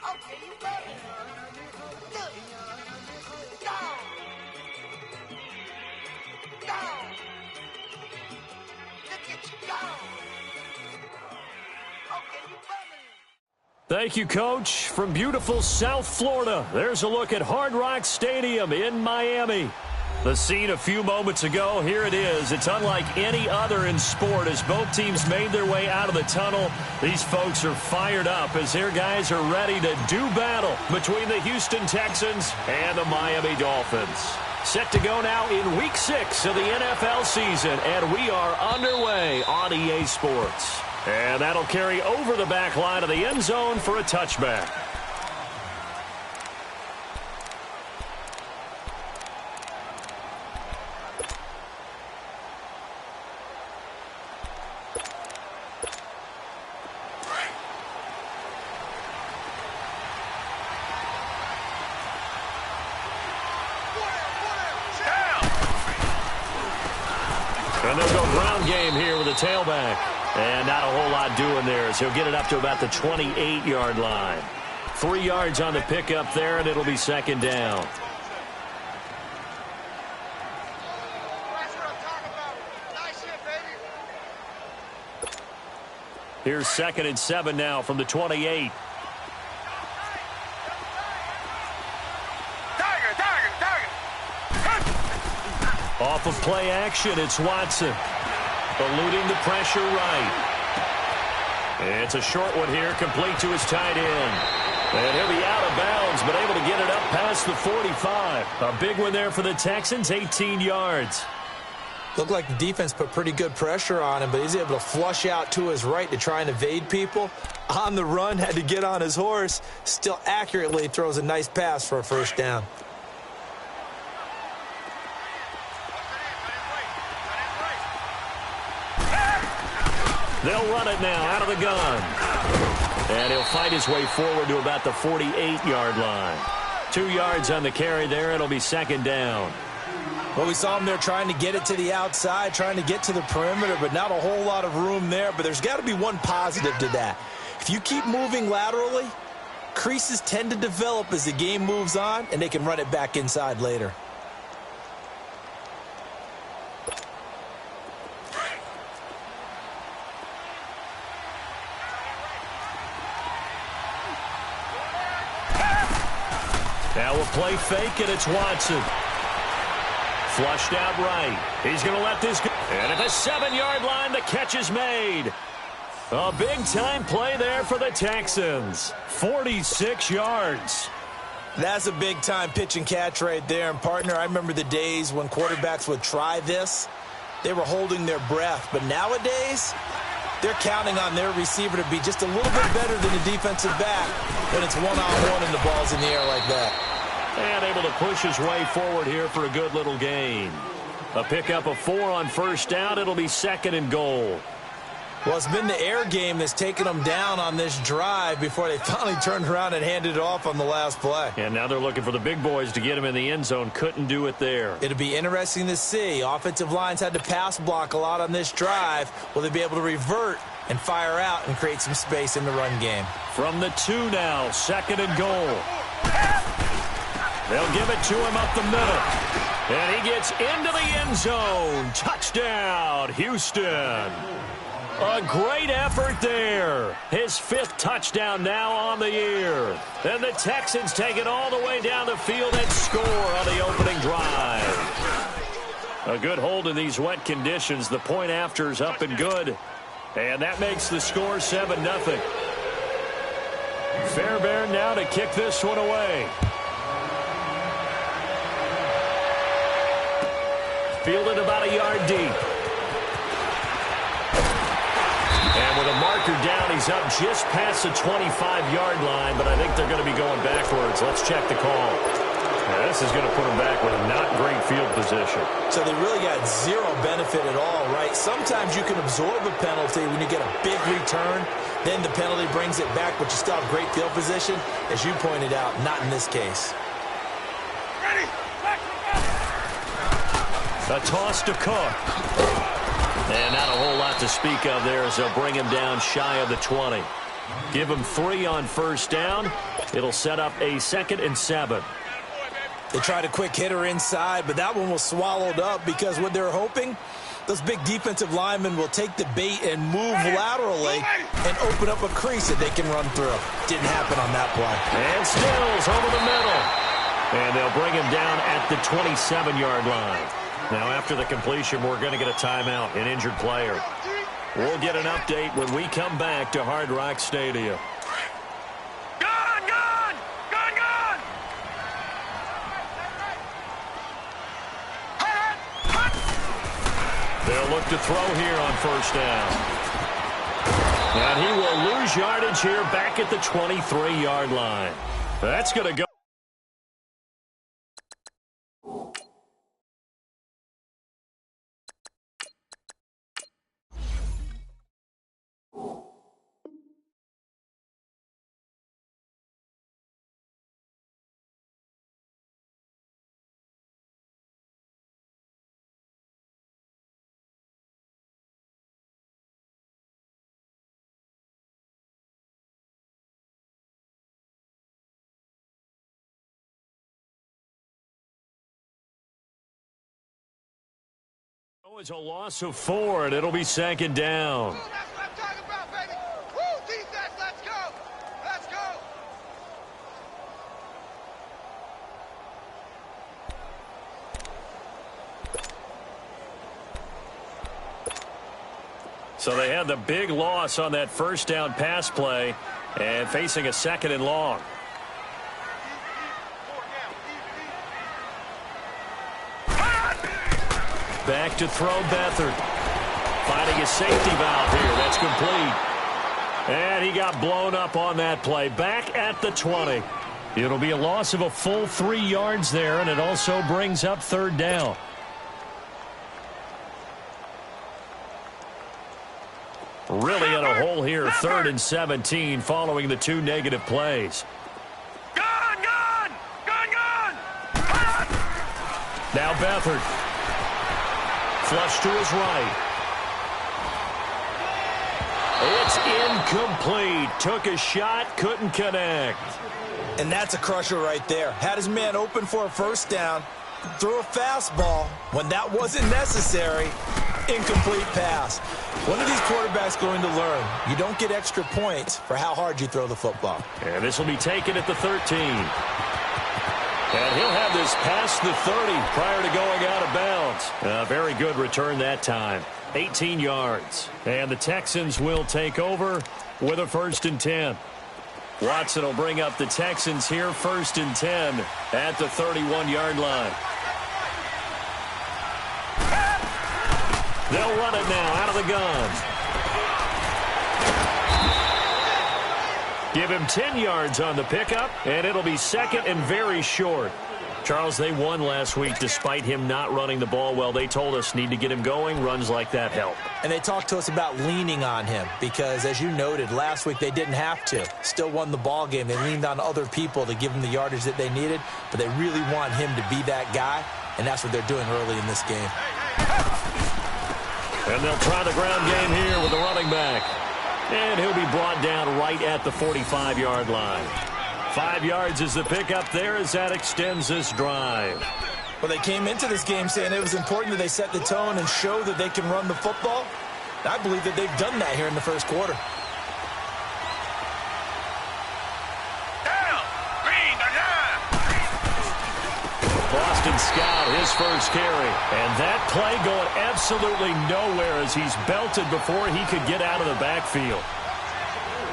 Okay, you got it. Good. Go. Go. Look at you go. Okay, you got it. Thank you, Coach. From beautiful South Florida, there's a look at Hard Rock Stadium in Miami. The scene a few moments ago, here it is. It's unlike any other in sport as both teams made their way out of the tunnel. These folks are fired up as their guys are ready to do battle between the Houston Texans and the Miami Dolphins. Set to go now in Week 6 of the NFL season, and we are underway on EA Sports. And that'll carry over the back line of the end zone for a touchback. And they'll go ground game here with a tailback. And not a whole lot doing there as he'll get it up to about the 28-yard line. 3 yards on the pickup there, and it'll be second down. Here's 2nd and 7 now from the 28. Off of play action, it's Watson. Eluding the pressure right. It's a short one here, complete to his tight end. And he'll be out of bounds, but able to get it up past the 45. A big one there for the Texans, 18 yards. Looked like the defense put pretty good pressure on him, but he's able to flush out to his right to try and evade people. On the run, had to get on his horse. Still accurately throws a nice pass for a first down. They'll run it now out of the gun. And he'll fight his way forward to about the 48-yard line. 2 yards on the carry there. It'll be second down. Well, we saw him there trying to get it to the outside, trying to get to the perimeter, but not a whole lot of room there. But there's got to be one positive to that. If you keep moving laterally, creases tend to develop as the game moves on, and they can run it back inside later. Now we'll play fake, and it's Watson. Flushed out right. He's going to let this go. And at the 7-yard line, the catch is made. A big-time play there for the Texans. 46 yards. That's a big-time pitch and catch right there. And, partner, I remember the days when quarterbacks would try this. They were holding their breath. But nowadays, they're counting on their receiver to be just a little bit better than the defensive back when it's one-on-one and the ball's in the air like that. And able to push his way forward here for a good little gain. A pickup of 4 on first down. It'll be 2nd and goal. Well, it's been the air game that's taken them down on this drive before they finally turned around and handed it off on the last play. And now they're looking for the big boys to get him in the end zone. Couldn't do it there. It'll be interesting to see. Offensive lines had to pass block a lot on this drive. Will they be able to revert and fire out and create some space in the run game? From the 2 now, 2nd and goal. They'll give it to him up the middle. And he gets into the end zone. Touchdown, Houston. A great effort there. His 5th touchdown now on the year. And the Texans take it all the way down the field and score on the opening drive. A good hold in these wet conditions. The point after is up and good. And that makes the score 7-0. Fairbairn now to kick this one away. Fielded about a yard deep. And with a marker down, he's up just past the 25-yard line, but I think they're going to be going backwards. Let's check the call. Now, this is going to put them back with a not great field position. So they really got zero benefit at all, right? Sometimes you can absorb a penalty when you get a big return. Then the penalty brings it back, but you still have great field position. As you pointed out, not in this case. A toss to Cook. And not a whole lot to speak of there as they'll bring him down shy of the 20. Give him 3 on first down. It'll set up a 2nd and 7. They tried a quick hitter inside, but that one was swallowed up because what they're hoping, those big defensive linemen will take the bait and move laterally and open up a crease that they can run through. Didn't happen on that play. And Stills over the middle. And they'll bring him down at the 27-yard line. Now, after the completion, we're going to get a timeout, an injured player. We'll get an update when we come back to Hard Rock Stadium. They'll look to throw here on first down. And he will lose yardage here back at the 23-yard line. That's going to go. It's a loss of 4, and it'll be 2nd down. That's what I'm talking about, baby. Woo, defense, let's go. Let's go. So they had the big loss on that first down pass play and facing a 2nd and long. Back to throw Beathard. Finding a safety valve here. That's complete. And he got blown up on that play. Back at the 20. It'll be a loss of a full 3 yards there, and it also brings up 3rd down. Really in a hole here, 3rd and 17 following the 2 negative plays. Gun! Now Beathard. Flush to his right. It's incomplete. Took a shot, couldn't connect. And that's a crusher right there. Had his man open for a first down, threw a fastball when that wasn't necessary. Incomplete pass. When are these quarterbacks going to learn? You don't get extra points for how hard you throw the football. And this will be taken at the 13. And he'll have this past the 30 prior to going out of bounds. A very good return that time. 18 yards. And the Texans will take over with a 1st and 10. Watson will bring up the Texans here, 1st and 10 at the 31-yard line. They'll run it now out of the gun. Give him 10 yards on the pickup, and it'll be 2nd and very short. Charles, they won last week despite him not running the ball well. They told us need to get him going. Runs like that help. And they talked to us about leaning on him because, as you noted, last week they didn't have to. Still won the ball game. They leaned on other people to give them the yardage that they needed, but they really want him to be that guy, and that's what they're doing early in this game. And they'll try the ground game here with the running back. And he'll be brought down right at the 45-yard line. 5 yards is the pickup there as that extends this drive. Well, they came into this game saying it was important that they set the tone and show that they can run the football. I believe that they've done that here in the first quarter. Boston Scott, his first carry. And that play going absolutely nowhere as he's belted before he could get out of the backfield.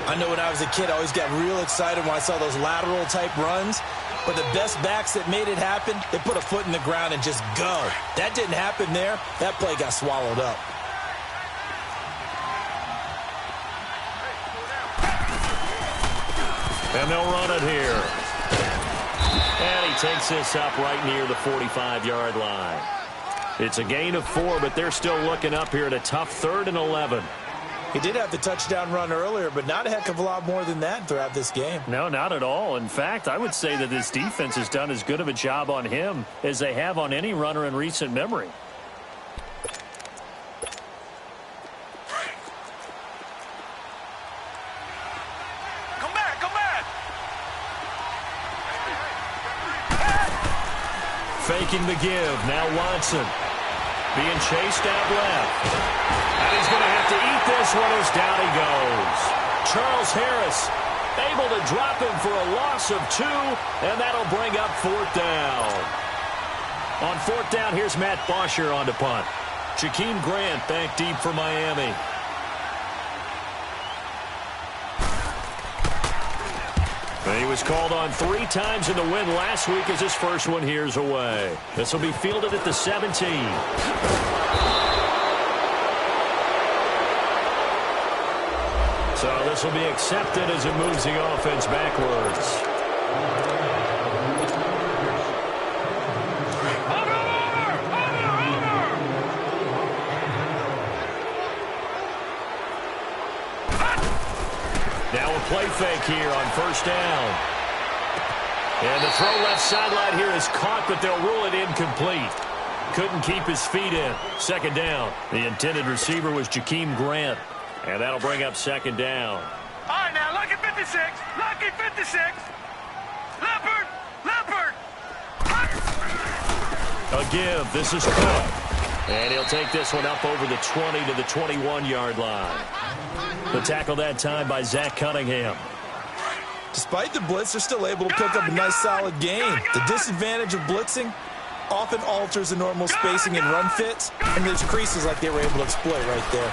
I know when I was a kid, I always got real excited when I saw those lateral-type runs. But the best backs that made it happen, they put a foot in the ground and just go. That didn't happen there. That play got swallowed up. And they'll run it here. And he takes this up right near the 45-yard line. It's a gain of 4, but they're still looking up here at a tough 3rd and 11. He did have the touchdown run earlier, but not a heck of a lot more than that throughout this game. No, not at all. In fact, I would say that this defense has done as good of a job on him as they have on any runner in recent memory. faking the give. Now Watson being chased out left. And he's going to have to eat this one as down he goes. Charles Harris able to drop him for a loss of 2, and that'll bring up 4th down. On 4th down, here's Matt Bosher on to punt. Jakeem Grant back deep for Miami. He was called on 3 times in the win last week as his first one here's away. This will be fielded at the 17. So this will be accepted as it moves the offense backwards. Now a play fake here on 1st down. And the throw left sideline here is caught, but they'll rule it incomplete. Couldn't keep his feet in. 2nd down. The intended receiver was Jakeem Grant. And that'll bring up 2nd down. All right, now, lucky 56. Lucky 56. Leopard. Leopard. A give. This is Cook. And he'll take this one up over the 20 to the 21-yard line. The tackle that time by Zach Cunningham. Despite the blitz, they're still able to pick up a nice, solid game. The disadvantage of blitzing often alters the normal spacing and run fits, and there's creases like they were able to exploit right there.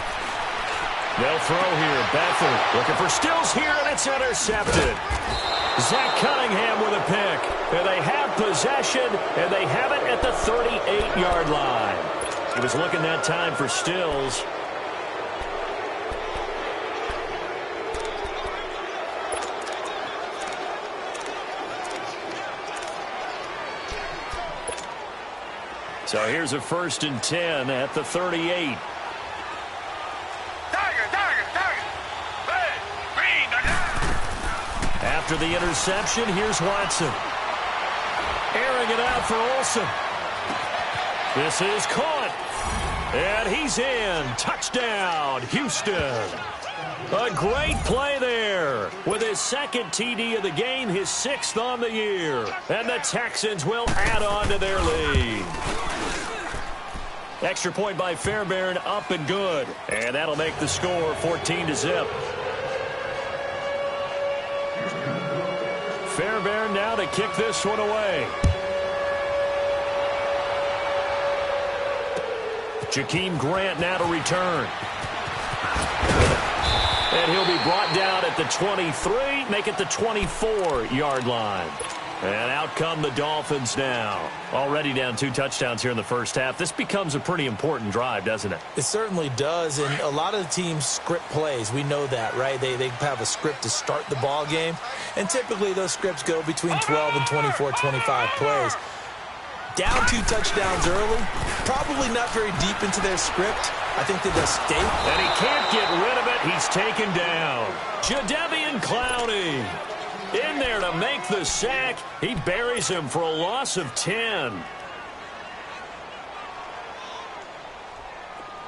They'll throw here. Bethel looking for Stills here, and it's intercepted. Zach Cunningham with a pick. And they have possession, and they have it at the 38-yard line. He was looking that time for Stills. So here's a 1st and 10 at the 38. After the interception, here's Watson. Airing it out for Olsen. This is caught. And he's in. Touchdown, Houston. A great play there. With his 2nd TD of the game, his 6th on the year. And the Texans will add on to their lead. Extra point by Fairbairn, up and good. And that'll make the score 14-0. Fairbairn now to kick this one away. Jakeem Grant now to return. And he'll be brought down at the 23, make it the 24-yard line. And out come the Dolphins now. Already down 2 touchdowns here in the first half. This becomes a pretty important drive, doesn't it? It certainly does, and a lot of the teams script plays. We know that, right? They have a script to start the ball game, and typically those scripts go between 12 and 24, 25 plays. Down 2 touchdowns early, probably not very deep into their script. I think they just stay. And he can't get rid of it. He's taken down. Jadeveon Clowney in there to make the sack. He buries him for a loss of 10.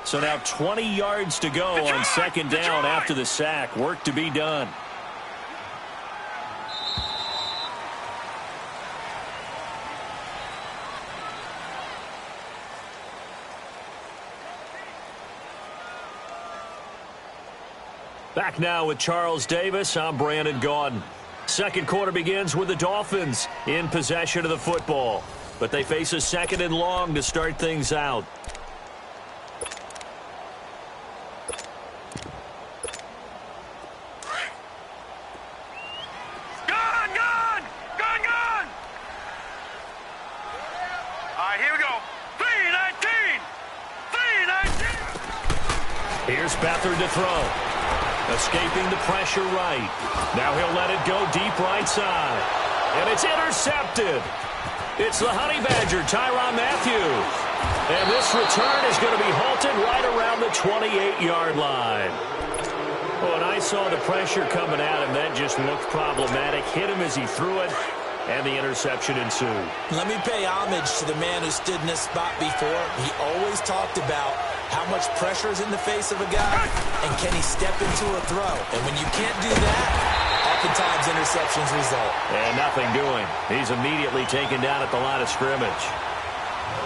So now 20 yards to go on 2nd down after the sack. Work to be done. Back now with Charles Davis. I'm Brandon Gaudin. 2nd quarter begins with the Dolphins in possession of the football. But they face a 2nd and long to start things out. Gone! Gone! Gone! Gone! All right, here we go. 3-19! 3-19! Here's Beathard to throw. Escaping the pressure right. Now he'll let it go deep right side. And it's intercepted. It's the Honey Badger, Tyrann Mathieu. And this return is going to be halted right around the 28-yard line. When I saw the pressure coming at him, that just looked problematic. Hit him as he threw it, and the interception ensued. Let me pay homage to the man who stood in this spot before. He always talked about how much pressure is in the face of a guy, and can he step into a throw? And when you can't do that, oftentimes interceptions result. And nothing doing. He's immediately taken down at the line of scrimmage.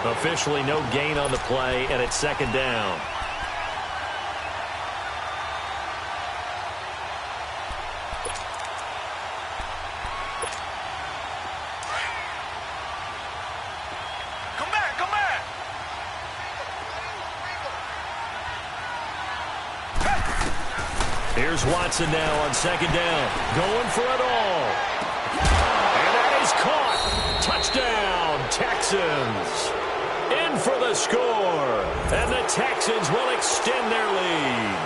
Officially no gain on the play, and it's second down. Come back, come back. Here's Watson now on second down. Going for it all. And that is caught. Touchdown, Texans. In for the score. And the Texans will extend their lead.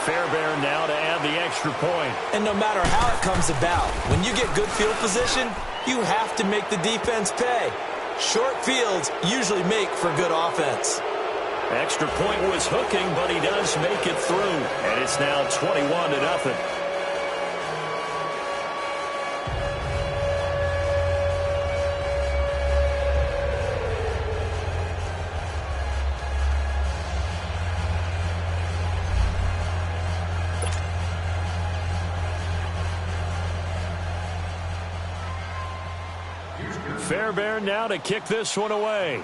Fairbairn now to add the extra point. And no matter how it comes about, when you get good field position, you have to make the defense pay. Short fields usually make for good offense. Extra point was hooking, but he does make it through. And it's now 21-0. Fairbairn now to kick this one away.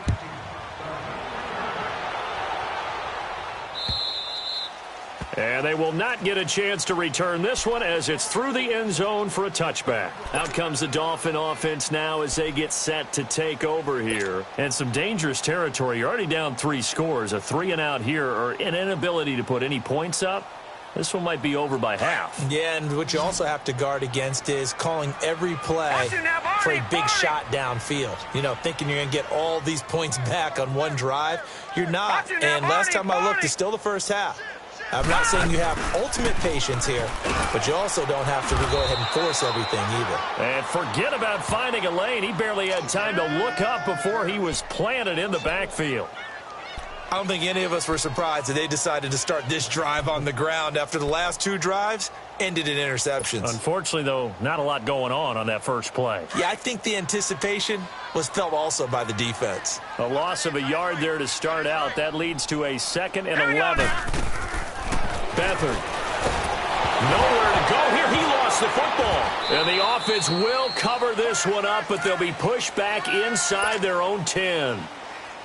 And they will not get a chance to return this one as it's through the end zone for a touchback. Out comes the Dolphin offense now as they get set to take over here. And some dangerous territory. You're already down 3 scores. A 3-and-out here or an inability to put any points up. This one might be over by half. Yeah, and what you also have to guard against is calling every play for a big shot downfield. You know, thinking you're going to get all these points back on one drive. You're not. And last time I looked, it's still the first half. I'm not saying you have ultimate patience here, but you also don't have to go ahead and force everything either. And forget about finding a lane. He barely had time to look up before he was planted in the backfield. I don't think any of us were surprised that they decided to start this drive on the ground after the last 2 drives ended in interceptions. Unfortunately, though, not a lot going on that first play. Yeah, I think the anticipation was felt also by the defense. A loss of a yard there to start out. That leads to a 2nd and 11. Beathard. Nowhere to go here. He lost the football. And the offense will cover this one up, but they'll be pushed back inside their own 10.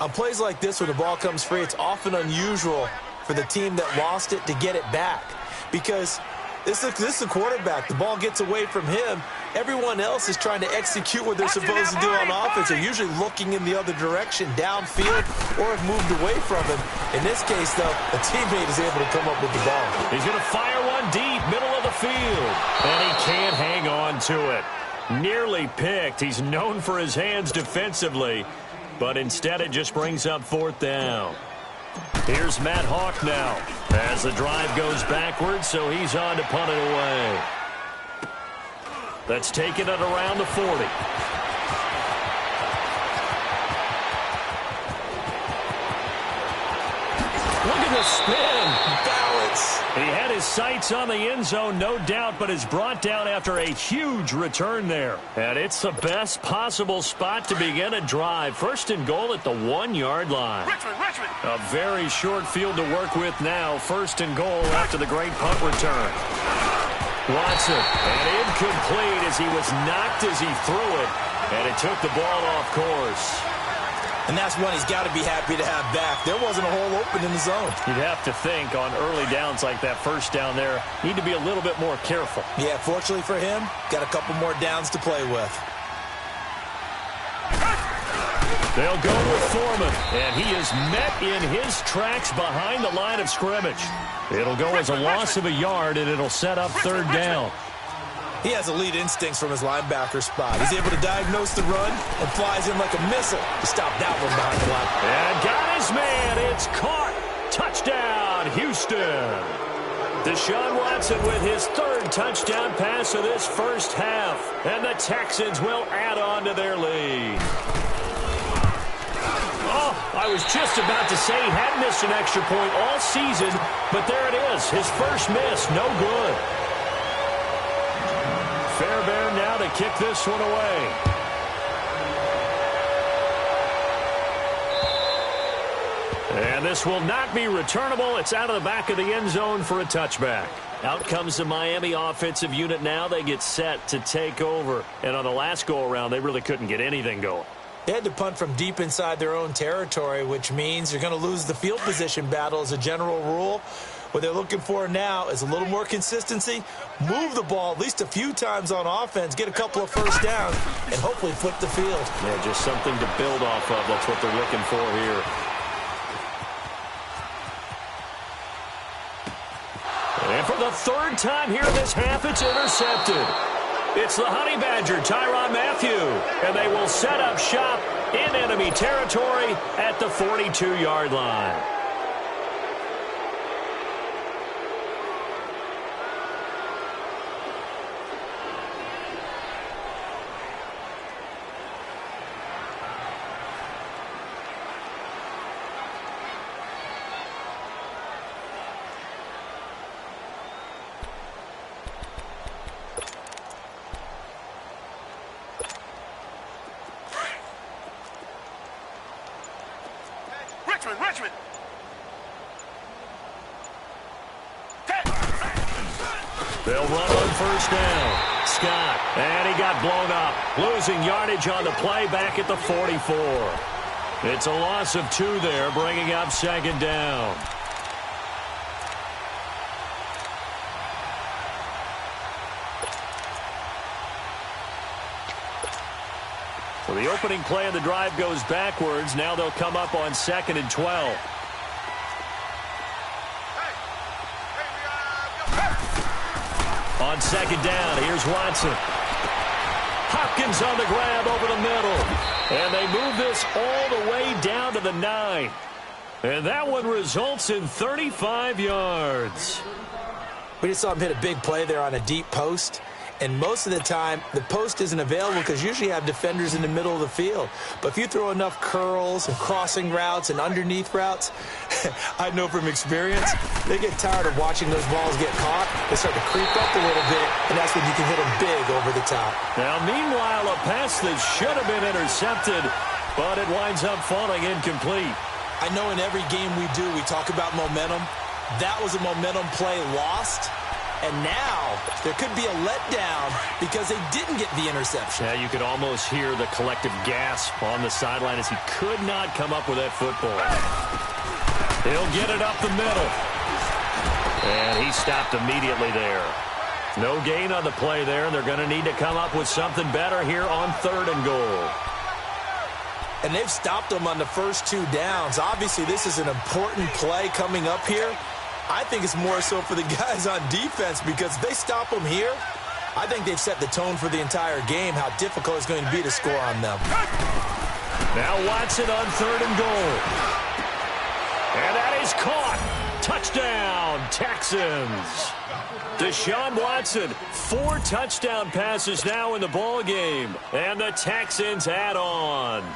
On plays like this, when the ball comes free, it's often unusual for the team that lost it to get it back. Because this is the quarterback. The ball gets away from him. Everyone else is trying to execute what they're supposed to do on offense. They're usually looking in the other direction, downfield, or have moved away from him. In this case, though, a teammate is able to come up with the ball. He's going to fire one deep, middle of the field. And he can't hang on to it. Nearly picked. He's known for his hands defensively. But instead it just brings up 4th down. Here's Matt Hawk now as the drive goes backwards, so he's on to punt it away. That's taken it around the 40. Look at the spin. Balance. He had his sights on the end zone, no doubt, but is brought down after a huge return there. And it's the best possible spot to begin a drive. 1st and goal at the 1-yard line. Richmond. A very short field to work with now. 1st and goal after the great punt return. Watson, and incomplete as he was knocked as he threw it. And it took the ball off course. And that's one he's got to be happy to have back. There wasn't a hole open in the zone. You'd have to think on early downs like that 1st down there, need to be a little bit more careful. Yeah, fortunately for him, got a couple more downs to play with. They'll go with Foreman, and he is met in his tracks behind the line of scrimmage. It'll go as a loss of a yard, and it'll set up 3rd down. He has elite instincts from his linebacker spot. He's able to diagnose the run and flies in like a missile to stop that one behind the line. And got his man. It's caught. Touchdown, Houston. Deshaun Watson with his 3rd touchdown pass of this first half. And the Texans will add on to their lead. Oh, I was just about to say he had missed an extra point all season, but there it is. His first miss, no good. Fairbairn now to kick this one away. And this will not be returnable. It's out of the back of the end zone for a touchback. Out comes the Miami offensive unit now. They get set to take over. And on the last go-around, they really couldn't get anything going. They had to punt from deep inside their own territory, which means you're going to lose the field position battle as a general rule. What they're looking for now is a little more consistency, move the ball at least a few times on offense, get a couple of first downs, and hopefully flip the field. Yeah, just something to build off of. That's what they're looking for here. And for the third time here in this half, it's intercepted. It's the Honey Badger, Tyrann Mathieu, and they will set up shop in enemy territory at the 42-yard line. Richmond. They'll run on first down. Scott, and he got blown up. Losing yardage on the play back at the 44. It's a loss of 2 there, bringing up second down. So the opening play of the drive goes backwards. Now they'll come up on 2nd and 12. On second down, here's Watson. Hopkins on the grab over the middle. And they move this all the way down to the 9. And that one results in 35 yards. We just saw him hit a big play there on a deep post. And most of the time, the post isn't available because usually you have defenders in the middle of the field. But if you throw enough curls and crossing routes and underneath routes, I know from experience, they get tired of watching those balls get caught. They start to creep up a little bit, and that's when you can hit them big over the top. Now, meanwhile, a pass that should have been intercepted, but it winds up falling incomplete. I know in every game we do, we talk about momentum. That was a momentum play lost. And now there could be a letdown because they didn't get the interception. Yeah, you could almost hear the collective gasp on the sideline as he could not come up with that football. He'll get it up the middle. And he stopped immediately there. No gain on the play there, and they're going to need to come up with something better here on 3rd and goal. And they've stopped them on the first 2 downs. Obviously, this is an important play coming up here. I think it's more so for the guys on defense because if they stop them here, I think they've set the tone for the entire game, how difficult it's going to be to score on them. Now Watson on 3rd and goal. And that is caught. Touchdown, Texans. Deshaun Watson, 4 touchdown passes now in the ball game. And the Texans add on.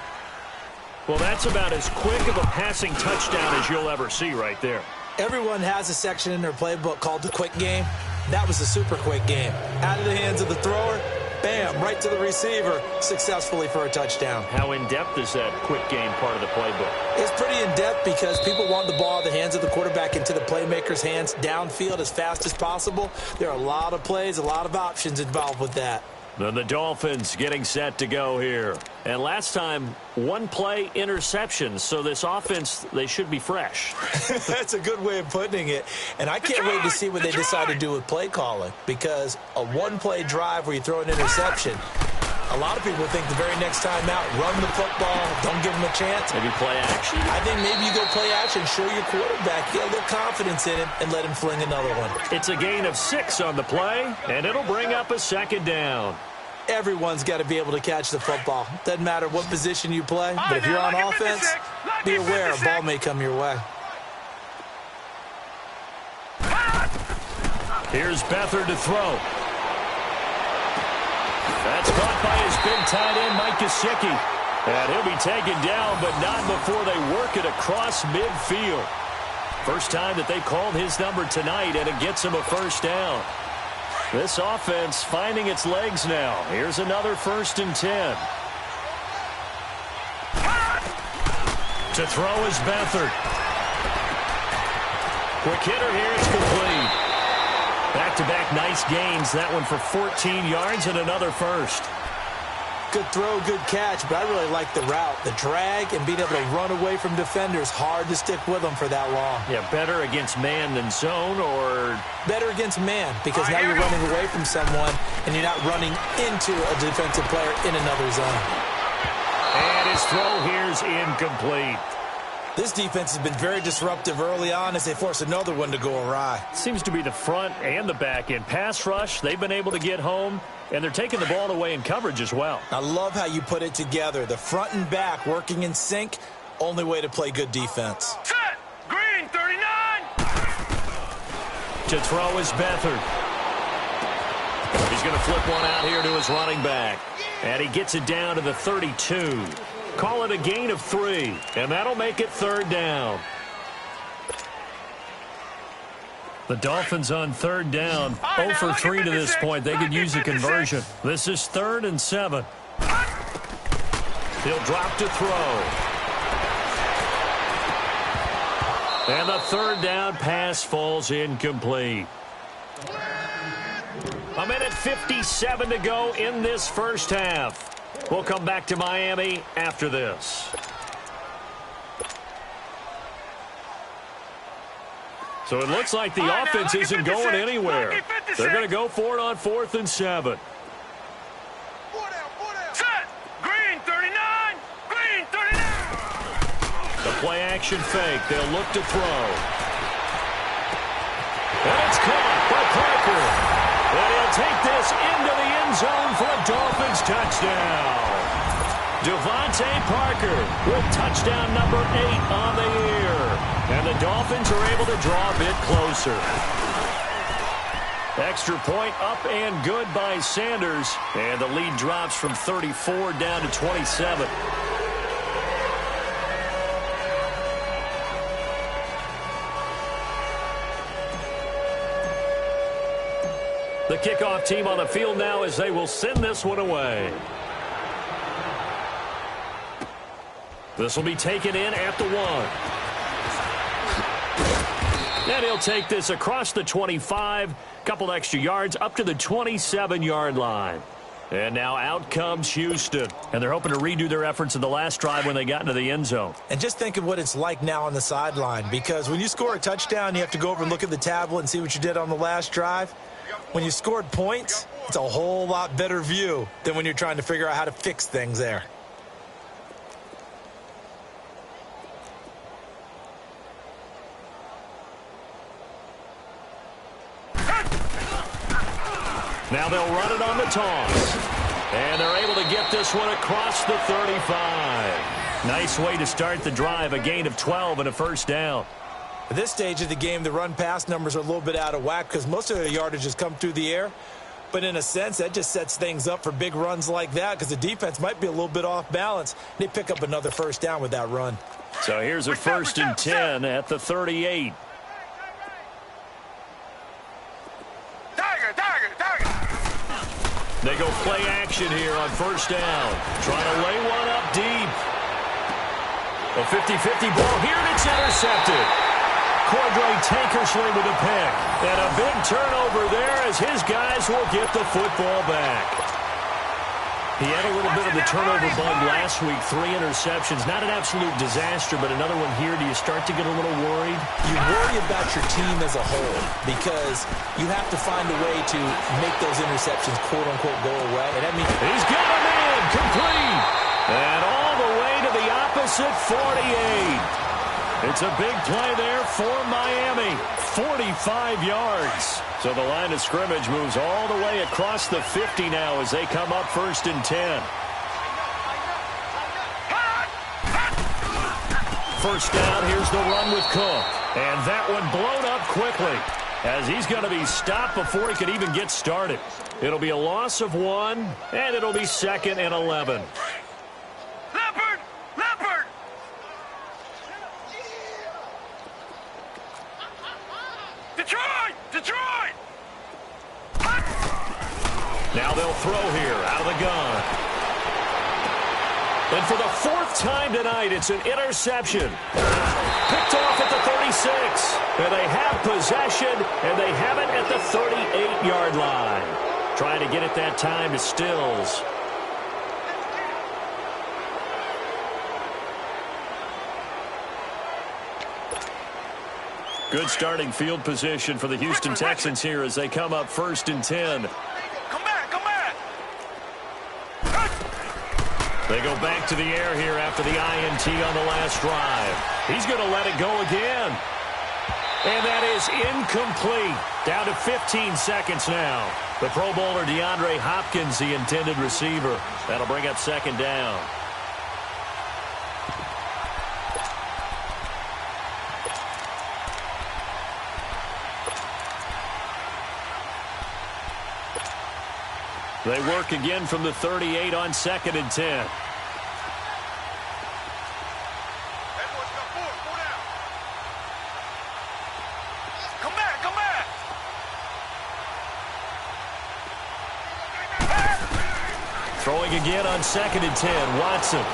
Well, that's about as quick of a passing touchdown as you'll ever see right there. Everyone has a section in their playbook called the quick game. That was the super quick game. Out of the hands of the thrower, bam, right to the receiver, successfully for a touchdown. How in-depth is that quick game part of the playbook? It's pretty in-depth because people want the ball out of the hands of the quarterback into the playmaker's hands downfield as fast as possible. There are a lot of plays, a lot of options involved with that. Then the Dolphins getting set to go here. And last time, 1 play interception. So this offense, they should be fresh. That's a good way of putting it. And I can't wait to see what they decide to do with play calling. Because a 1-play drive where you throw an interception, a lot of people think the very next time out, run the football, don't give them a chance. Maybe play action. I think maybe you go play action, show your quarterback, get a little confidence in him, and let him fling another one. It's a gain of 6 on the play, and it'll bring up a 2nd down. Everyone's got to be able to catch the football. Doesn't matter what position you play, but if you're on offense, be aware a ball may come your way. Here's Beathard to throw. That's caught by his big tight end, Mike Gesicki. And he'll be taken down, but not before they work it across midfield. First time that they called his number tonight, and it gets him a first down. This offense finding its legs now. Here's another 1st and 10. To throw is Beathard. Quick hitter here, it's complete. Back-to-back nice gains. That one for 14 yards and another first. Good throw, good catch, but I really like the route. The drag and being able to run away from defenders, hard to stick with them for that long. Yeah, better against man than zone, or? Better against man, because now you're running away from someone and you're not running into a defensive player in another zone. And his throw here's incomplete. This defense has been very disruptive early on as they force another one to go awry. Seems to be the front and the back end. Pass rush, they've been able to get home, and they're taking the ball away in coverage as well. I love how you put it together. The front and back working in sync, only way to play good defense. Set! Green, 39! To throw is Beathard. He's going to flip one out here to his running back. And he gets it down to the 32. Call it a gain of 3, and that'll make it 3rd down. The Dolphins on 3rd down, 0 for 3 to this point. They could use a conversion. This is 3rd and 7. He'll drop to throw. And the 3rd down pass falls incomplete. A minute 57 to go in this first half. We'll come back to Miami after this. So it looks like the offense isn't going anywhere. They're going to go for it on 4th and 7. Set! Green, 39! Green, 39! The play action fake. They'll look to throw. And it's caught by Parker. And he'll take this into the end zone for a Dolphins touchdown. Devontae Parker with touchdown number 8 on the year. And the Dolphins are able to draw a bit closer. Extra point up and good by Sanders. And the lead drops from 34 down to 27. The kickoff team on the field now as they will send this one away. This will be taken in at the 1. And he'll take this across the 25, couple extra yards up to the 27-yard line. And now out comes Houston. And they're hoping to redo their efforts in the last drive when they got into the end zone. And just think of what it's like now on the sideline, because when you score a touchdown, you have to go over and look at the tablet and see what you did on the last drive. When you scored points, it's a whole lot better view than when you're trying to figure out how to fix things there. Now they'll run it on the toss. And they're able to get this one across the 35. Nice way to start the drive, a gain of 12 and a first down. At this stage of the game, the run-pass numbers are a little bit out of whack because most of their yardage has come through the air. But in a sense, that just sets things up for big runs like that because the defense might be a little bit off balance. They pick up another first down with that run. So here's a 1st and 10 at the 38. They go play action here on 1st down. Trying to lay one up deep. A 50-50 ball here, and it's intercepted. Cordray Tankersley with a pick. And a big turnover there as his guys will get the football back. He had a little bit of the turnover bug last week, 3 interceptions. Not an absolute disaster, but another one here. Do you start to get a little worried? You worry about your team as a whole because you have to find a way to make those interceptions, quote-unquote, go away. And that means he's got a man, complete. And all the way to the opposite 48. It's a big play there for Miami. 45 yards. So the line of scrimmage moves all the way across the 50 now as they come up 1st and 10. First down, here's the run with Cook. And that one blown up quickly as he's going to be stopped before he could even get started. It'll be a loss of 1, and it'll be 2nd and 11. Detroit! Now they'll throw here out of the gun. And for the 4th time tonight, it's an interception. Picked off at the 36. And they have possession, and they have it at the 38-yard line. Trying to get it that time to Stills. Good starting field position for the Houston Texans here as they come up 1st and 10. Come back, come back. They go back to the air here after the INT on the last drive. He's going to let it go again. And that is incomplete. Down to 15 seconds now. The Pro Bowler DeAndre Hopkins, the intended receiver. That'll bring up 2nd down. They work again from the 38 on 2nd and 10. Come back, come back. Throwing again on 2nd and 10. Watson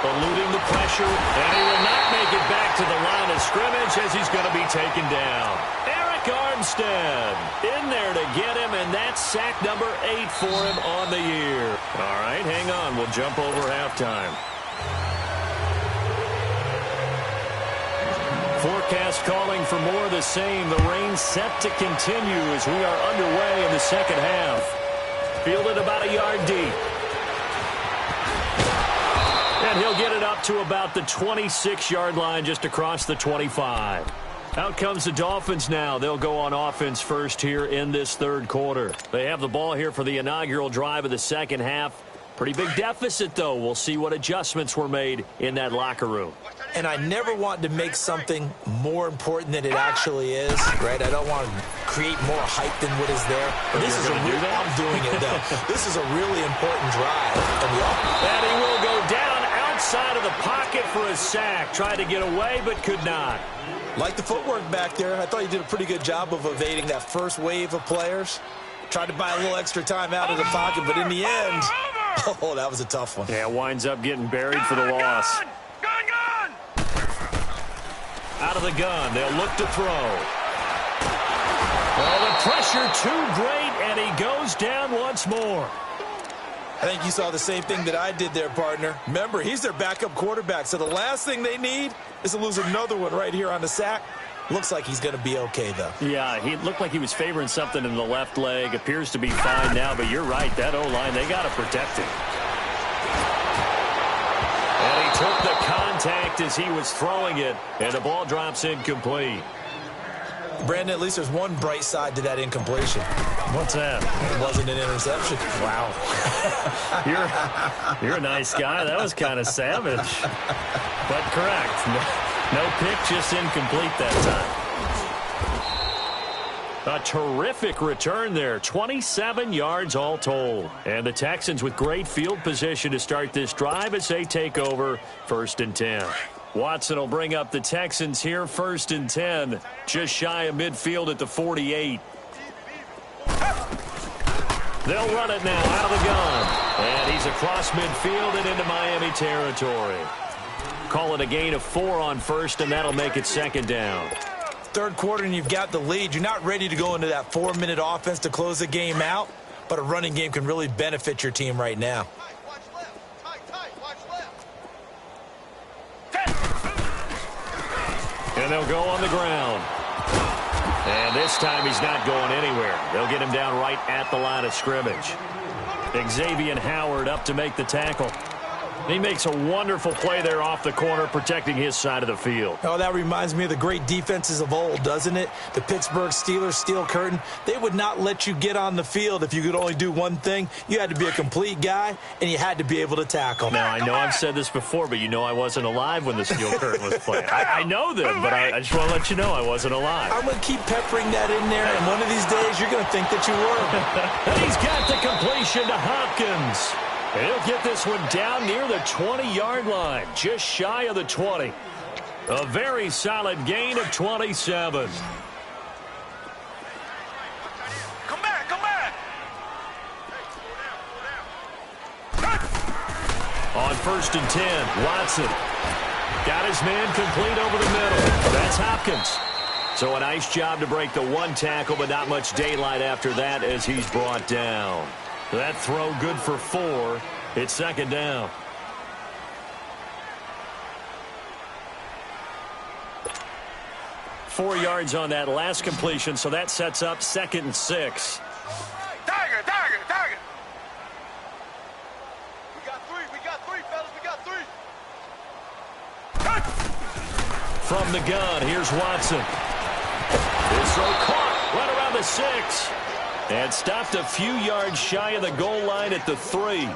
eluding the pressure, and he will not make it back to the line of scrimmage as he's going to be taken down. Armstead in there to get him, and that's sack number 8 for him on the year. All right, hang on. We'll jump over halftime. Forecast calling for more of the same. The rain set to continue as we are underway in the second half. Fielded about a yard deep. And he'll get it up to about the 26-yard line just across the 25. Out comes the Dolphins now. They'll go on offense first here in this 3rd quarter. They have the ball here for the inaugural drive of the second half. Pretty big deficit, though. We'll see what adjustments were made in that locker room. And I never want to make something more important than it actually is, right? I don't want to create more hype than what is there. But this is a real, I'm doing it, though. This is a really important drive. And he will go down outside of the pocket for a sack. Tried to get away, but could not. Like the footwork back there, I thought he did a pretty good job of evading that first wave of players. Tried to buy a little extra time out of the pocket, but in the end, oh, that was a tough one. Yeah, winds up getting buried for the loss. Gun! Out of the gun, they'll look to throw. Well, the pressure too great, and he goes down once more. I think you saw the same thing that I did there, partner. Remember, he's their backup quarterback, so the last thing they need is to lose another one right here on the sack. Looks like he's going to be okay, though. Yeah, he looked like he was favoring something in the left leg. Appears to be fine now, but you're right. That O-line, they got to protect him. And he took the contact as he was throwing it, and the ball drops incomplete. Brandon, at least there's one bright side to that incompletion. What's that? It wasn't an interception. Wow. You're a nice guy. That was kind of savage. But correct. No pick, just incomplete that time. A terrific return there. 27 yards all told. And the Texans with great field position to start this drive as they take over 1st and 10. Watson will bring up the Texans here 1st and 10. Just shy of midfield at the 48. They'll run it now out of the gun. And he's across midfield and into Miami territory. Call it a gain of 4 on 1st, and that'll make it 2nd down. 3rd quarter, and you've got the lead. You're not ready to go into that 4-minute offense to close the game out, but a running game can really benefit your team right now. And they'll go on the ground. And this time he's not going anywhere. They'll get him down right at the line of scrimmage. Xavier Howard up to make the tackle. He makes a wonderful play there off the corner, protecting his side of the field. Oh, that reminds me of the great defenses of old, doesn't it? The Pittsburgh Steelers steel curtain. They would not let you get on the field if you could only do one thing. You had to be a complete guy, and you had to be able to tackle. Now, I know I've said this before, but you know I wasn't alive when the steel curtain was playing. I know them, but I just want to let you know I wasn't alive. I'm going to keep peppering that in there, and one of these days you're going to think that you were. And he's got the completion to Hopkins. And he'll get this one down near the 20-yard line, just shy of the 20. A very solid gain of 27. Come back, come back. On 1st and 10, Watson got his man complete over the middle. That's Hopkins. So a nice job to break the one tackle, but not much daylight after that as he's brought down. That throw good for 4. It's 2nd down. 4 yards on that last completion, so that sets up 2nd and 6. Tiger, tiger, tiger. We got three, fellas, we got three. From the gun, here's Watson. This throw caught right around the 6. And stopped a few yards shy of the goal line at the 3.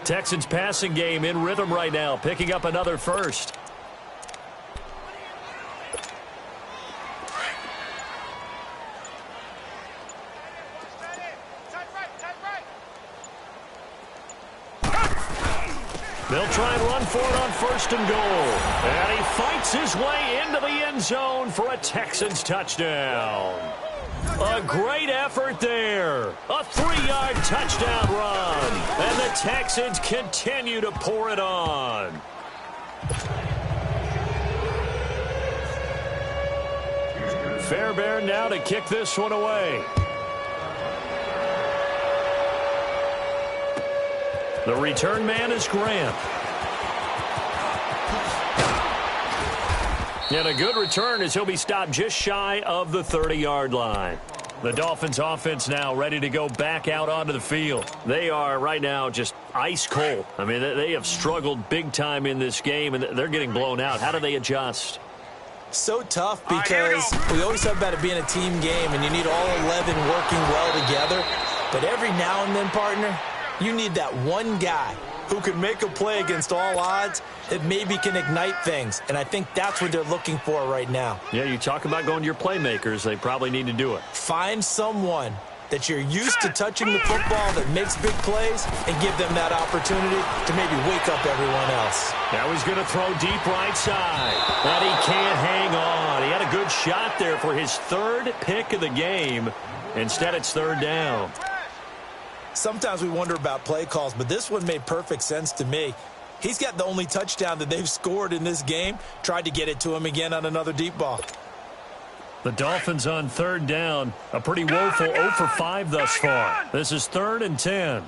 Texans passing game in rhythm right now, picking up another first. They'll try and run for it on 1st and goal. And he fights his way into the end zone for a Texans touchdown. A great effort there. A 3-yard touchdown run. And the Texans continue to pour it on. Fairbairn now to kick this one away. The return man is Grant. And a good return as he'll be stopped just shy of the 30-yard line. The Dolphins offense now ready to go back out onto the field. They are right now just ice cold. I mean, they have struggled big time in this game, and they're getting blown out. How do they adjust? So tough because we always talk about it being a team game, and you need all 11 working well together. But every now and then, partner, you need that one guy who can make a play against all odds that maybe can ignite things. And I think that's what they're looking for right now. Yeah, you talk about going to your playmakers. They probably need to do it. Find someone that you're used to touching the football that makes big plays and give them that opportunity to maybe wake up everyone else. Now he's going to throw deep right side. But he can't hang on. He had a good shot there for his 3rd pick of the game. Instead, it's 3rd down. Sometimes we wonder about play calls, but this one made perfect sense to me. He's got the only touchdown that they've scored in this game. Tried to get it to him again on another deep ball. The Dolphins on 3rd down. A pretty woeful 0 for 5 thus far. This is 3rd and 10.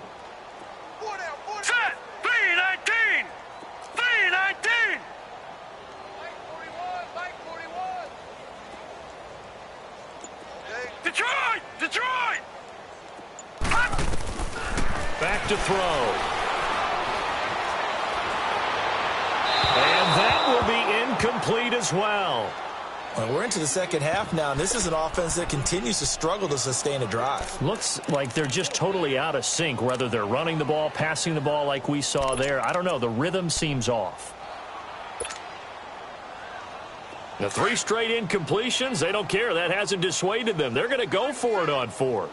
Set. 3-19. 3-19. Detroit! Detroit! Back to throw. And that will be incomplete as well. Well, we're into the second half now, and this is an offense that continues to struggle to sustain a drive. Looks like they're just totally out of sync, whether they're running the ball, passing the ball like we saw there. I don't know. The rhythm seems off. The 3 straight incompletions, they don't care. That hasn't dissuaded them. They're going to go for it on 4th.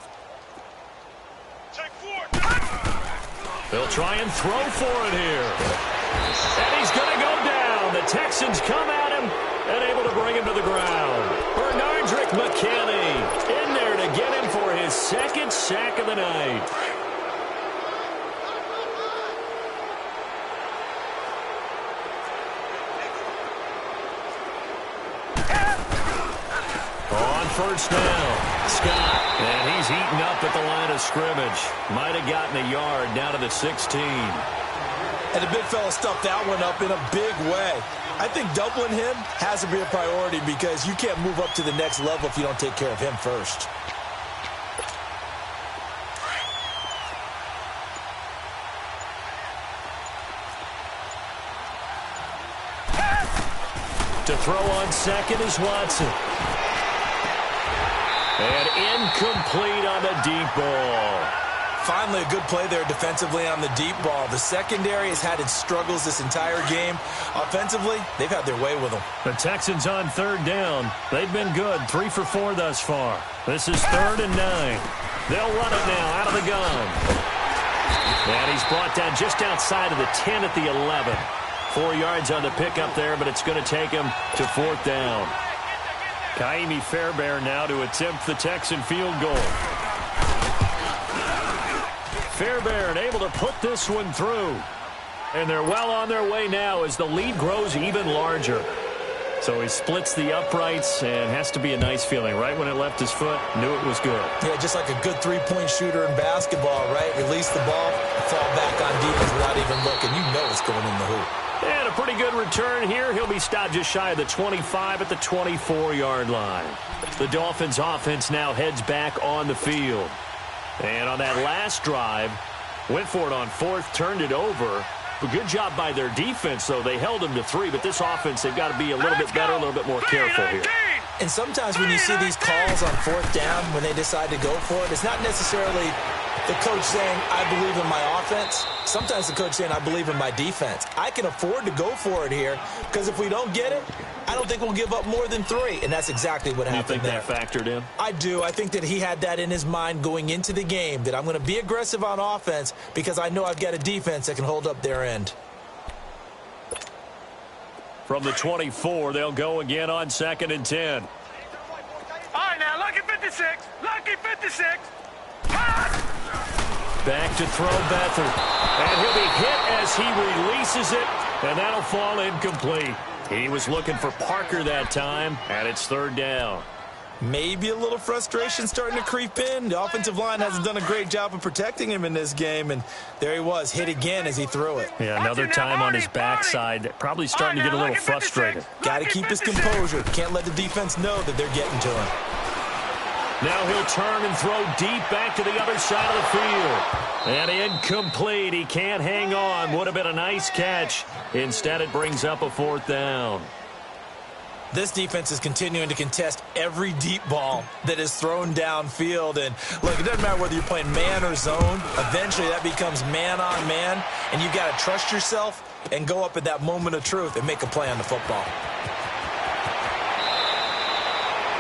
They'll try and throw for it here. And he's going to go down. The Texans come at him and able to bring him to the ground. Bernardrick McKinney in there to get him for his 2nd sack of the night. On 1st down, Scott. And he's eaten up at the line of scrimmage. Might have gotten a yard down to the 16. And the big fella stuffed that one up in a big way. I think doubling him has to be a priority because you can't move up to the next level if you don't take care of him first. To throw on 2nd is Watson. And incomplete on the deep ball. Finally, a good play there defensively on the deep ball. The secondary has had its struggles this entire game. Offensively, they've had their way with them. The Texans on 3rd down. They've been good, 3 for 4 thus far. This is 3rd and 9. They'll run it now out of the gun. And he's brought down just outside of the 10 at the 11. 4 yards on the pickup there, but it's going to take him to 4th down. Kaimi Fairbairn now to attempt the Texan field goal. Fairbairn able to put this one through. And they're well on their way now as the lead grows even larger. So he splits the uprights and has to be a nice feeling. Right when it left his foot, knew it was good. Yeah, just like a good three-point shooter in basketball, right? Release the ball, fall back on defense without even looking. You know it's going in the hoop. And a pretty good return here. He'll be stopped just shy of the 25 at the 24-yard line. The Dolphins offense now heads back on the field. And on that last drive, went for it on fourth, turned it over. A good job by their defense, though. They held them to 3, but this offense, they've got to be a little bit better, a little bit more careful here. And sometimes when you see these calls on fourth down, when they decide to go for it, it's not necessarily the coach saying, I believe in my offense. Sometimes the coach saying, I believe in my defense. I can afford to go for it here because if we don't get it, I don't think we'll give up more than 3. And that's exactly what happened there. You think that factored in? I do. I think that he had that in his mind going into the game, that I'm going to be aggressive on offense because I know I've got a defense that can hold up their end. From the 24, they'll go again on 2nd and 10. All right, now, lucky 56. Lucky 56. Pass! Back to throw Beathard. And he'll be hit as he releases it, and that'll fall incomplete. He was looking for Parker that time, and it's 3rd down. Maybe a little frustration starting to creep in. The offensive line hasn't done a great job of protecting him in this game, and there he was, hit again as he threw it. Yeah, another time on his backside, probably starting to get a little frustrated. Got to keep his composure. Can't let the defense know that they're getting to him. Now he'll turn and throw deep back to the other side of the field. And incomplete. He can't hang on. Would have been a nice catch. Instead, it brings up a 4th down. This defense is continuing to contest every deep ball that is thrown downfield. And, look, it doesn't matter whether you're playing man or zone. Eventually, that becomes man on man. And you've got to trust yourself and go up at that moment of truth and make a play on the football.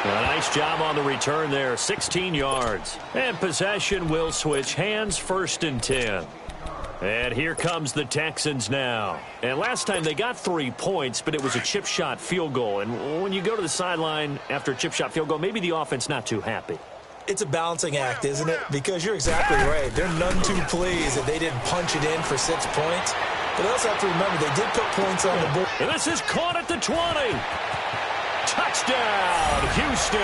A nice job on the return there, 16 yards. And possession will switch hands, 1st and 10. And here comes the Texans now. And last time they got 3 points, but it was a chip shot field goal. And when you go to the sideline after a chip shot field goal, maybe the offense not too happy. It's a balancing act, isn't it? Because you're exactly right. They're none too pleased that they didn't punch it in for 6 points. But they also have to remember they did put points on the board. And this is caught at the 20. Touchdown, Houston.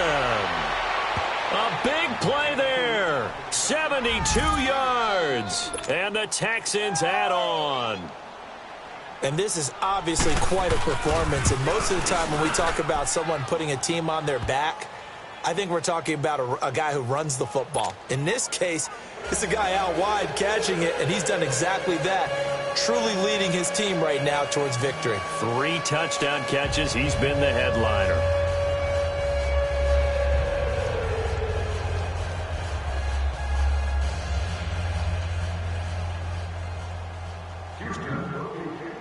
A big play there. 72 yards. And the Texans add on. And this is obviously quite a performance. And most of the time when we talk about someone putting a team on their back, I think we're talking about a guy who runs the football. In this case, it's a guy out wide catching it, and he's done exactly that, truly leading his team right now towards victory. 3 touchdown catches. He's been the headliner.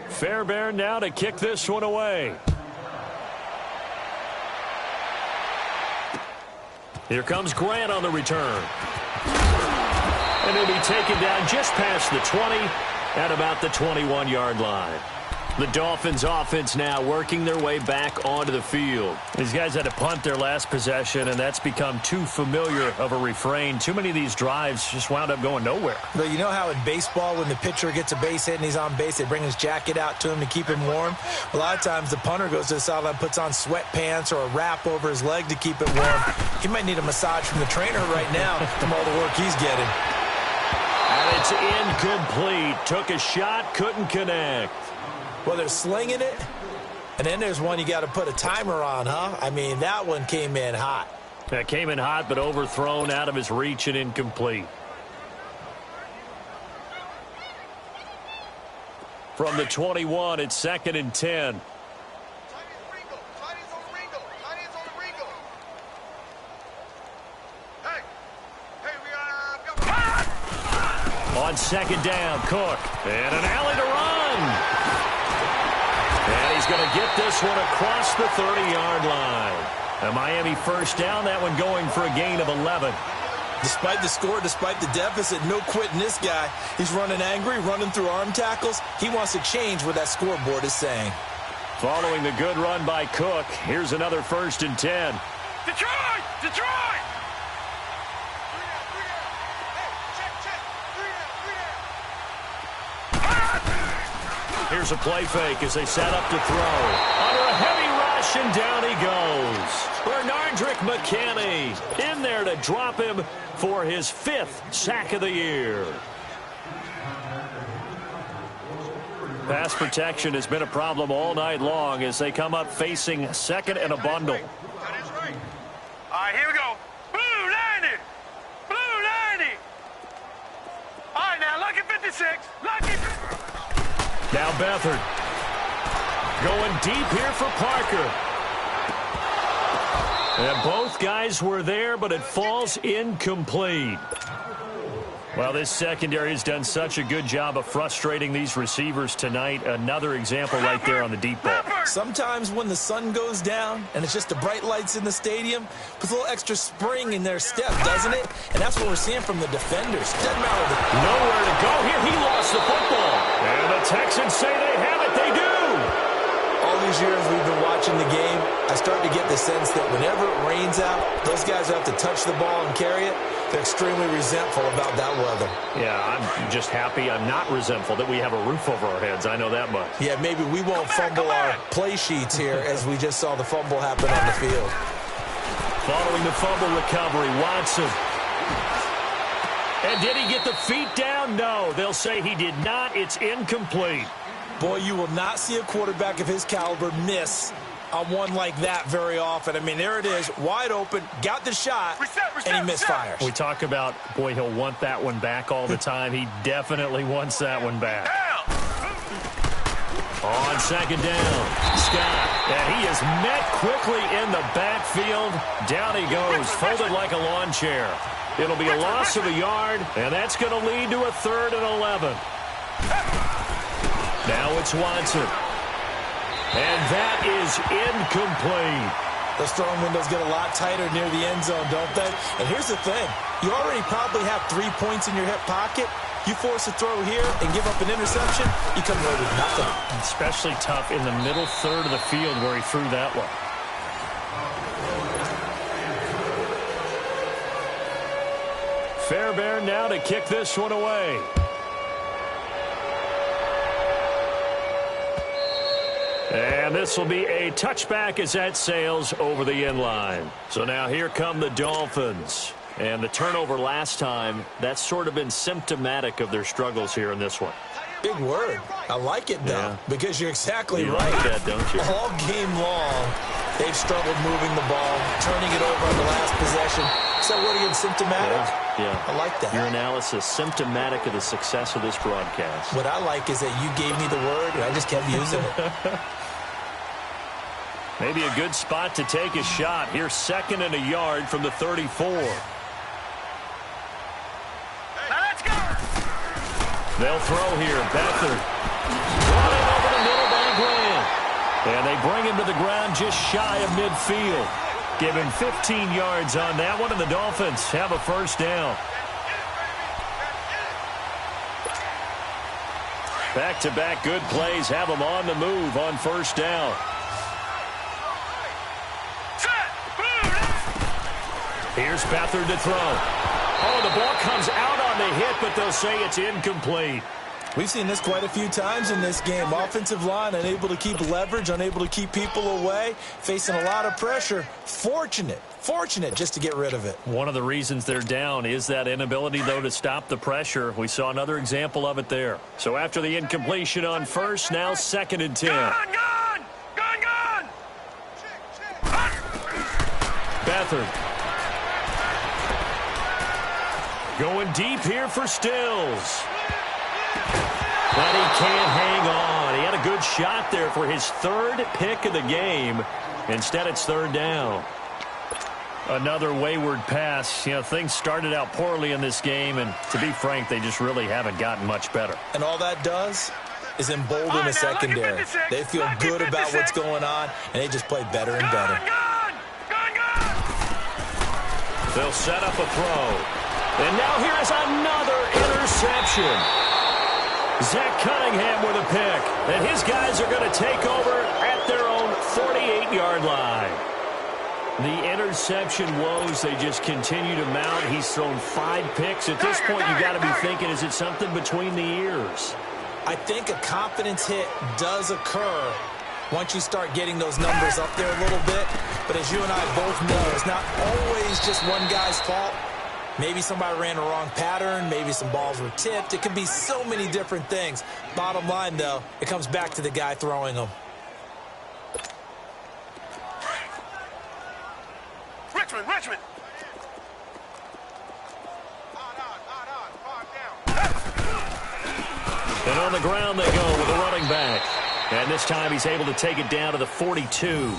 Fairbairn now to kick this one away. Here comes Grant on the return. And he'll be taken down just past the 20 at about the 21-yard line. The Dolphins offense now working their way back onto the field. These guys had to punt their last possession, and that's become too familiar of a refrain. Too many of these drives just wound up going nowhere. But you know how in baseball, when the pitcher gets a base hit and he's on base, they bring his jacket out to him to keep him warm? A lot of times the punter goes to the sideline, puts on sweatpants or a wrap over his leg to keep it warm. He might need a massage from the trainer right now from all the work he's getting. And it's incomplete. Took a shot, couldn't connect. Well, they're slinging it, and then there's one you got to put a timer on, huh? I mean, that one came in hot. That came in hot, but overthrown, out of his reach, and incomplete. From the 21, it's 2nd and 10. On 2nd down, Cook. And an alley to run. And he's going to get this one across the 30-yard line. A Miami 1st down, that one going for a gain of 11. Despite the score, despite the deficit, no quitting this guy. He's running angry, running through arm tackles. He wants to change what that scoreboard is saying. Following the good run by Cook, here's another 1st and 10. Detroit! Detroit! Here's a play fake as they set up to throw. Under a heavy rush, and down he goes. Bernardrick McKinney in there to drop him for his 5th sack of the year. pass protection has been a problem all night long as they come up facing second and a bundle. All right, here we go. Blue 90. Blue 90. All right, now, lucky 56. Lucky. Now Beathard. Going deep here for Parker. And both guys were there, but it falls incomplete. Well, this secondary has done such a good job of frustrating these receivers tonight. Another example right there on the deep ball. Sometimes when the sun goes down and it's just the bright lights in the stadium, puts a little extra spring in their step, doesn't it? And that's what we're seeing from the defenders. Doesn't matter. Nowhere to go here. He lost the football. And the Texans say they have it. They do. All these years we've been watching the game, I start to get the sense that whenever it rains out, those guys who have to touch the ball and carry it, they're extremely resentful about that weather. Yeah, I'm just happy I'm not resentful that we have a roof over our heads. I know that much. Yeah, maybe we won't fumble our play sheets here as we just saw the fumble happen on the field. Following the fumble recovery, Watson. And did he get the feet down? No, they'll say he did not. It's incomplete. Boy, you will not see a quarterback of his caliber miss on one like that very often. I mean, there it is, wide open, got the shot, and he misfires. We talk about, boy, he'll want that one back all the time. He definitely wants that one back. On second down, Scott. And he is met quickly in the backfield. Down he goes, folded like a lawn chair. It'll be a loss of a yard, and that's going to lead to a 3rd and 11. Now it's Watson. And that is incomplete. Those throwing windows get a lot tighter near the end zone, don't they? And here's the thing. You already probably have 3 points in your hip pocket. You force a throw here and give up an interception, you come away with nothing. Especially tough in the middle third of the field where he threw that one. Fairbairn now to kick this one away. And this will be a touchback as that sails over the end line. So now here come the Dolphins. And the turnover last time, that's sort of been symptomatic of their struggles here in this one. Big word. I like it, though, because you're exactly you right. Like that, don't you? All game long, they've struggled moving the ball, turning it over on the last possession. So what again, symptomatic? Yeah. I like that. Your analysis, symptomatic of the success of this broadcast. What I like is that you gave me the word, and I just kept using it. Maybe a good spot to take a shot. Here's 2nd and a yard from the 34. Let's go. They'll throw here. Beathard running over the middle bank land. And they bring him to the ground just shy of midfield. Give him 15 yards on that one, and the Dolphins have a first down. Back-to-back good plays have them on the move on first down. Here's Beathard to throw. Oh, the ball comes out on the hit, but they'll say it's incomplete. We've seen this quite a few times in this game. Offensive line unable to keep leverage, unable to keep people away, facing a lot of pressure. Fortunate just to get rid of it. One of the reasons they're down is that inability, though, to stop the pressure. We saw another example of it there. So after the incompletion on first, now 2nd and 10. Gone! Beathard. Going deep here for Stills. But he can't hang on. He had a good shot there for his 3rd pick of the game. Instead, it's 3rd down. Another wayward pass. You know, things started out poorly in this game, and to be frank, they just really haven't gotten much better. And all that does is embolden the secondary. They feel good about what's going on, and they just play better and better. They'll set up a throw. And now here is another interception. Zach Cunningham with a pick. And his guys are going to take over at their own 48-yard line. The interception woes, they just continue to mount. He's thrown 5 picks. At this point, you've got to be thinking, is it something between the ears? I think a confidence hit does occur once you start getting those numbers up there a little bit. But as you and I both know, it's not always just one guy's fault. Maybe somebody ran a wrong pattern. Maybe some balls were tipped. It could be so many different things. Bottom line, though, it comes back to the guy throwing them. Richmond! And on the ground they go with a running back. And this time he's able to take it down to the 42.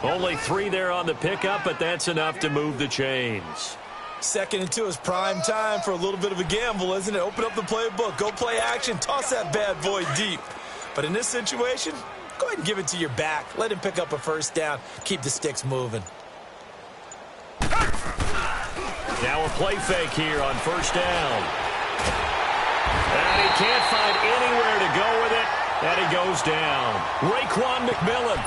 Only 3 there on the pickup, but that's enough to move the chains. 2nd and 2 is prime time for a little bit of a gamble, isn't it? Open up the playbook, go play action, toss that bad boy deep. But in this situation, go ahead and give it to your back. Let him pick up a first down. Keep the sticks moving. Now a play fake here on first down. And he can't find anywhere to go with it, and he goes down. Raekwon McMillan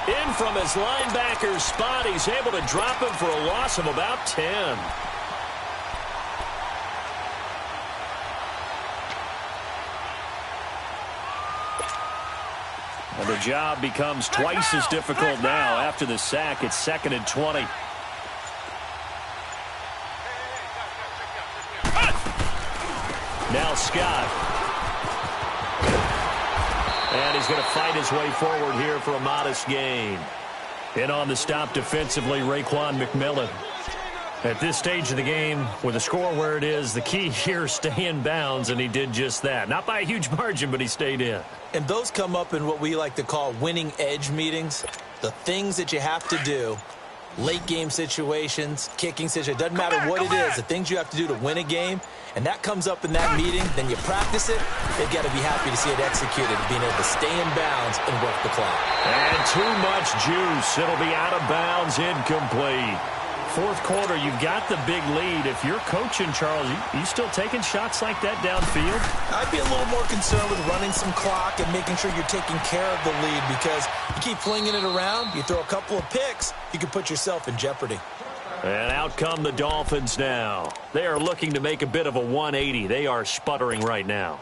in from his linebacker's spot. He's able to drop him for a loss of about 10. And the job becomes twice as difficult now after the sack. It's 2nd and 20. Now Scott. And he's going to fight his way forward here for a modest gain. In on the stop defensively, Raekwon McMillan. At this stage of the game, with the score where it is, the key here is stay in bounds, and he did just that. Not by a huge margin, but he stayed in. And those come up in what we like to call winning edge meetings. The things that you have to do, late game situations, kicking situations, doesn't matter what it is, the things you have to do to win a game, and that comes up in that meeting, then you practice it, they've got to be happy to see it executed, being able to stay in bounds and work the clock. And too much juice. It'll be out of bounds, incomplete. 4th quarter, you've got the big lead. If you're coaching, Charles, you still taking shots like that downfield? I'd be a little more concerned with running some clock and making sure you're taking care of the lead, because you keep flinging it around, you throw a couple of picks, you can put yourself in jeopardy. And out come the Dolphins now. They are looking to make a bit of a 180. They are sputtering right now.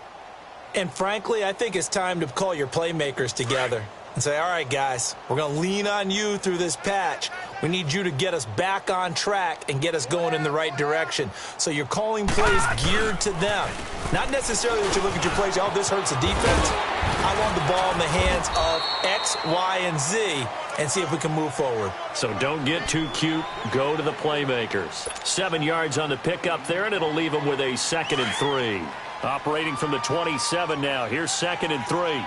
And frankly, I think it's time to call your playmakers together and say, all right, guys, we're going to lean on you through this patch. We need you to get us back on track and get us going in the right direction. So you're calling plays geared to them. Not necessarily that you look at your plays, oh, this hurts the defense. I want the ball in the hands of X, Y, and Z and see if we can move forward. So don't get too cute. Go to the playmakers. 7 yards on the pickup there, and it'll leave them with a 2nd and 3. Operating from the 27 now. Here's 2nd and 3.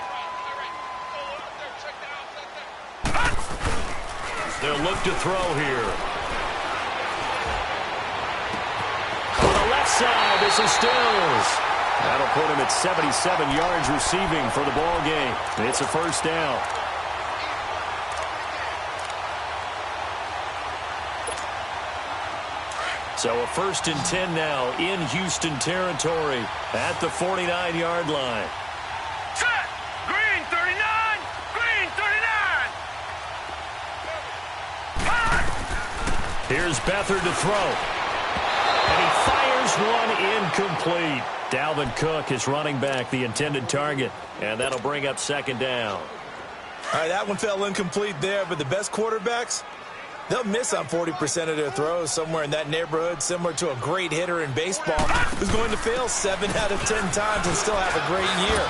They'll look to throw here. On the left side, this is Stills. That'll put him at 77 yards receiving for the ball game. It's a first down. So a 1st and 10 now in Houston territory at the 49-yard line. Set! Green 39! Green 39! Here's Beathard to throw. And he fires one incomplete. Dalvin Cook is running back, the intended target. And that'll bring up 2nd down. All right, that one fell incomplete there, but the best quarterbacks, they'll miss on 40% of their throws, somewhere in that neighborhood, similar to a great hitter in baseball who's going to fail 7 out of 10 times and still have a great year.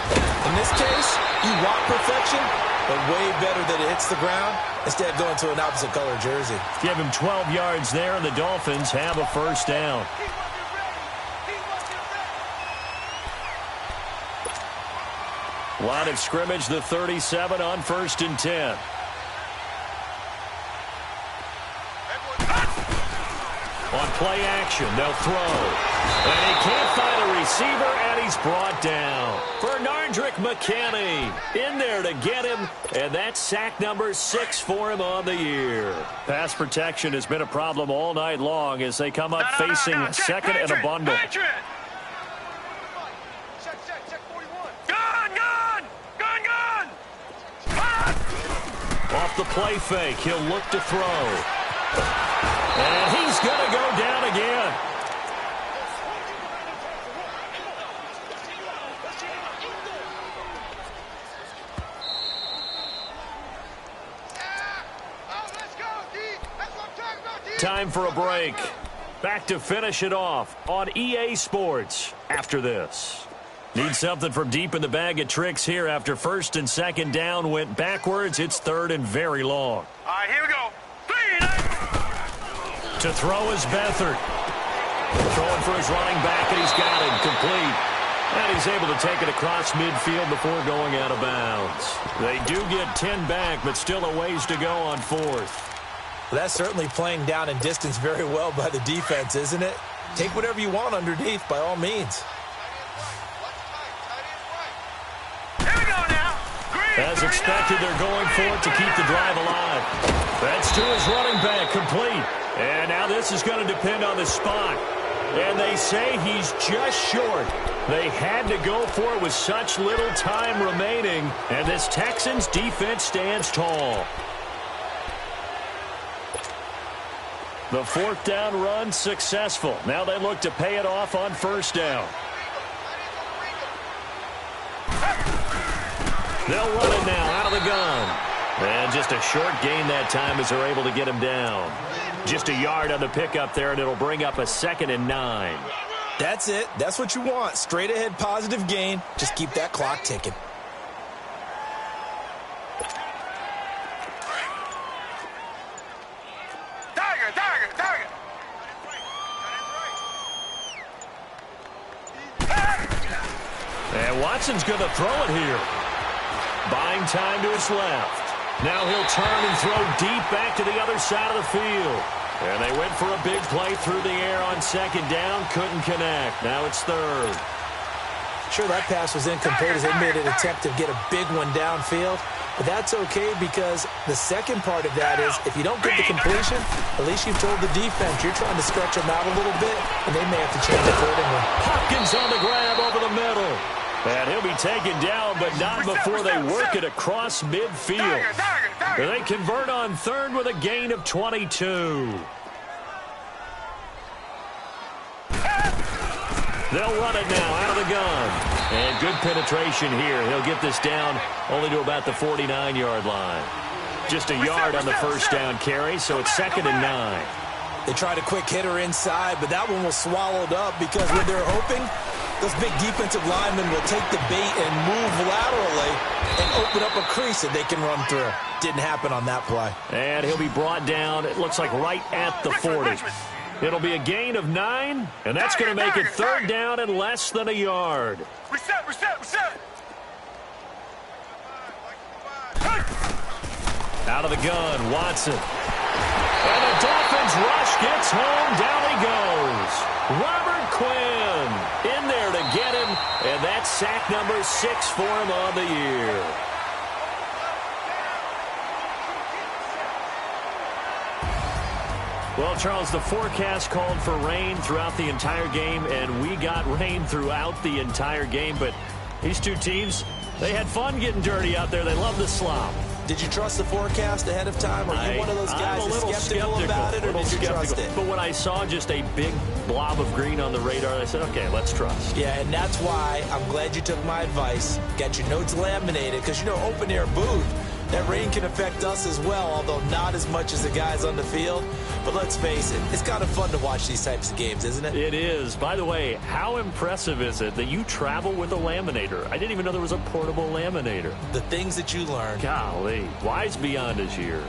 In this case, you want perfection, but way better that it hits the ground instead of going to an opposite color jersey. Give him 12 yards there, and the Dolphins have a first down. Line of scrimmage, the 37 on 1st and 10. On play action, they'll throw. And he can't find a receiver, and he's brought down. Bernardrick McKinney in there to get him, and that's sack number 6 for him on the year. Pass protection has been a problem all night long as they come up facing second and a bundle. Check 41. Gun! Off the play fake, he'll look to throw. And he's going to go down again. Time for a break. Back to finish it off on EA Sports after this. Need something from deep in the bag of tricks here after first and second down went backwards. It's third and very long. All right, here we go. 3, 9. To throw is Beathard. Throwing for his running back, and he's got it complete. And he's able to take it across midfield before going out of bounds. They do get 10 back, but still a ways to go on fourth. Well, that's certainly playing down in distance very well by the defense, isn't it? Take whatever you want underneath, by all means. Here we go now. As expected, they're going for it to keep the drive alive. That's to his running back, complete. And now this is going to depend on the spot. And they say he's just short. They had to go for it with such little time remaining. And this Texans defense stands tall. The fourth down run successful. Now they look to pay it off on first down. They'll run it now out of the gun. And just a short gain that time as they're able to get him down. Just a yard on the pickup there, and it'll bring up a 2nd and 9. That's it. That's what you want. Straight ahead positive gain. Just keep that clock ticking. Target. And Watson's going to throw it here. Buying time to his left. Now he'll turn and throw deep back to the other side of the field. And they went for a big play through the air on second down. Couldn't connect. Now it's third. Sure, that pass was incomplete as they made an attempt to get a big one downfield. But that's okay because the second part of that is if you don't get the completion, at least you've told the defense you're trying to stretch them out a little bit, and they may have to change accordingly. Hopkins on the grab over the middle. And he'll be taken down, but not before they work it across midfield. They convert on third with a gain of 22. They'll run it now out of the gun. And good penetration here. He'll get this down only to about the 49-yard line. Just a yard on the first down carry, so it's 2nd and 9. They tried a quick hitter inside, but that one was swallowed up because what they're hoping, those big defensive linemen will take the bait and move laterally and open up a crease that they can run through. Didn't happen on that play. And he'll be brought down, it looks like right at the 40. It'll be a gain of 9, and that's going to make it third down and less than a yard. Reset. Out of the gun, Watson. And the Dolphins rush gets home. Down he goes. Robert Quinn in there to get him, and that's sack number 6 for him on the year. Well, Charles, the forecast called for rain throughout the entire game, and we got rain throughout the entire game. But these two teams, they had fun getting dirty out there. They love the slop. Did you trust the forecast ahead of time? Are you one of those guys that's skeptical about it, or did you trust it? But when I saw just a big blob of green on the radar, I said, okay, let's trust. Yeah, and that's why I'm glad you took my advice. Got your notes laminated, because, you know, open-air booth, that rain can affect us as well, although not as much as the guys on the field. But let's face it, it's kind of fun to watch these types of games, isn't it? It is. By the way, how impressive is it that you travel with a laminator? I didn't even know there was a portable laminator. The things that you learn. Golly, wise beyond his years.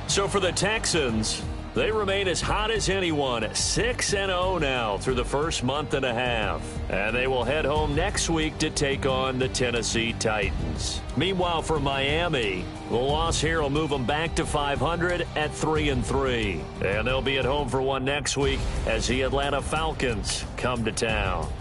So for the Texans, they remain as hot as anyone, 6-0 now through the first month and a half. And they will head home next week to take on the Tennessee Titans. Meanwhile, for Miami, the loss here will move them back to 500 at 3-3. And they'll be at home for one next week as the Atlanta Falcons come to town.